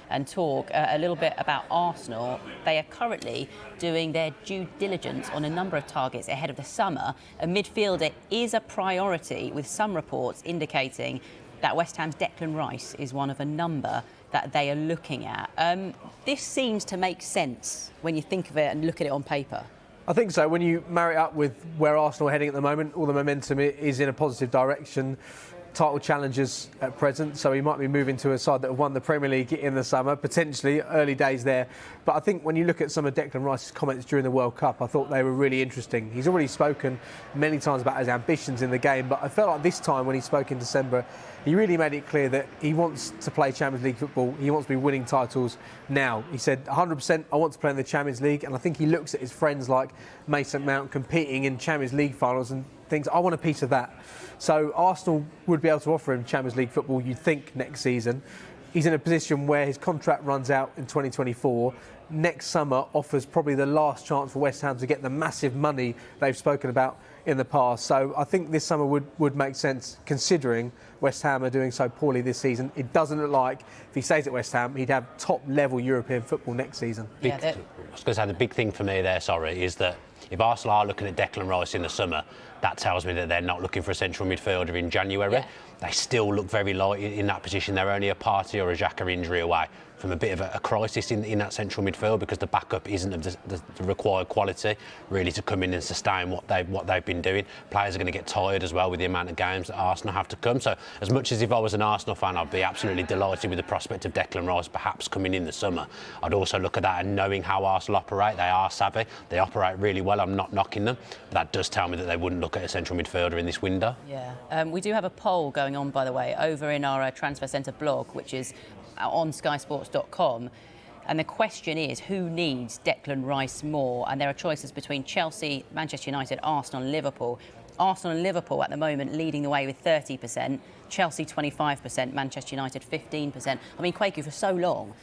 and talk a little bit about Arsenal. They are currently doing their due diligence on a number of targets ahead of the summer. A midfielder is a priority, with some reports indicating that West Ham's Declan Rice is one of a number that they are looking at. This seems to make sense when you think of it and look at it on paper. I think so. When you marry it up with where Arsenal are heading at the moment, all the momentum is in a positive direction. Title challengers at present, so he might be moving to a side that have won the Premier League in the summer, potentially early days there. But I think when you look at some of Declan Rice's comments during the World Cup, I thought they were really interesting. He's already spoken many times about his ambitions in the game, but I felt like this time when he spoke in December, he really made it clear that he wants to play Champions League football. He wants to be winning titles now. He said, 100%, I want to play in the Champions League. And I think he looks at his friends like Mason Mount competing in Champions League finals and thinks, I want a piece of that. So Arsenal would be able to offer him Champions League football, you'd think, next season. He's in a position where his contract runs out in 2024. Next summer offers probably the last chance for West Ham to get the massive money they've spoken about in the past. So I think this summer would make sense, considering West Ham are doing so poorly this season. It doesn't look like, if he stays at West Ham, he'd have top-level European football next season. I was going to say, the big thing for me there, is that if Arsenal are looking at Declan Rice in the summer, that tells me that they're not looking for a central midfielder in January. Yeah. They still look very light in that position. They're only a Partey or a Xhaka injury away from a bit of a crisis in that central midfield, because the backup isn't of the required quality really to come in and sustain what they've been doing. Players are going to get tired as well with the amount of games that Arsenal have to come. So as much as if I was an Arsenal fan, I'd be absolutely delighted with the prospect of Declan Rice perhaps coming in the summer. I'd also look at that and knowing how Arsenal operate. They are savvy. They operate really well. I'm not knocking them. But that does tell me that they wouldn't look at a central midfielder in this window. Yeah. We do have a poll going on, by the way, over in our Transfer Centre blog, which is on skysports.com, and the question is, who needs Declan Rice more? And there are choices between Chelsea, Manchester United, Arsenal and Liverpool. Arsenal and Liverpool at the moment leading the way with 30%, Chelsea 25%, Manchester United 15%. I mean, Quaku, for so long,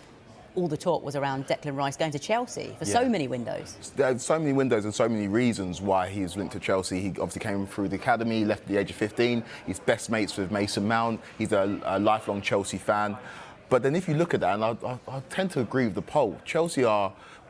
all the talk was around Declan Rice going to Chelsea for so many windows. There's so many windows and so many reasons why he's linked to Chelsea. He obviously came through the academy, left at the age of 15. He's best mates with Mason Mount. He's a lifelong Chelsea fan. But then if you look at that, and I tend to agree with the poll,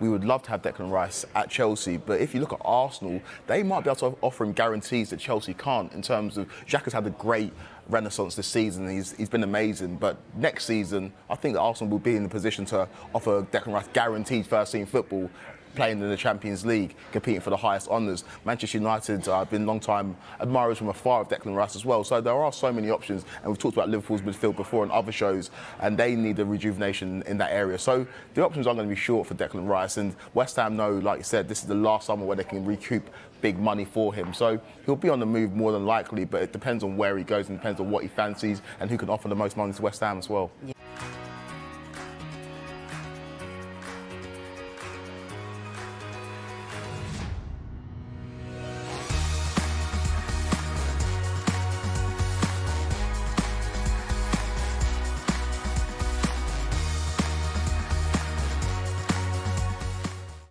we would love to have Declan Rice at Chelsea, but if you look at Arsenal, they might be able to offer him guarantees that Chelsea can't, in terms of Xhaka's had a great renaissance this season. He's been amazing, but next season, I think that Arsenal will be in the position to offer Declan Rice guaranteed first-team football, playing in the Champions League, competing for the highest honours. Manchester United have been long-time admirers from afar of Declan Rice as well. So there are so many options, and we've talked about Liverpool's midfield before on other shows, and they need a rejuvenation in that area. So the options are going to be short for Declan Rice, and West Ham know, like you said, this is the last summer where they can recoup big money for him. So he'll be on the move more than likely, but it depends on where he goes and depends on what he fancies and who can offer the most money to West Ham as well. Yeah.